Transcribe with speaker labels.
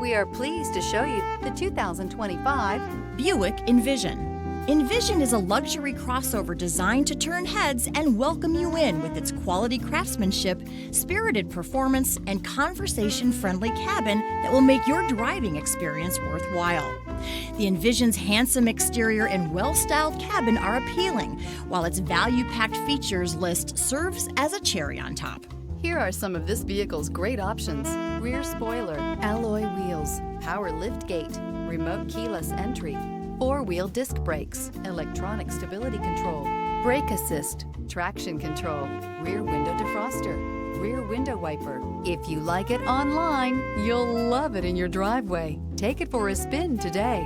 Speaker 1: We are pleased to show you the 2025
Speaker 2: Buick Envision. Envision is a luxury crossover designed to turn heads and welcome you in with its quality craftsmanship, spirited performance, and conversation-friendly cabin that will make your driving experience worthwhile. The Envision's handsome exterior and well-styled cabin are appealing, while its value-packed features list serves as a cherry on top.
Speaker 1: Here are some of this vehicle's great options: rear spoiler, alloy wheels, power lift gate, remote keyless entry, four-wheel disc brakes, electronic stability control, brake assist, traction control, rear window defroster, rear window wiper. If you like it online, you'll love it in your driveway. Take it for a spin today.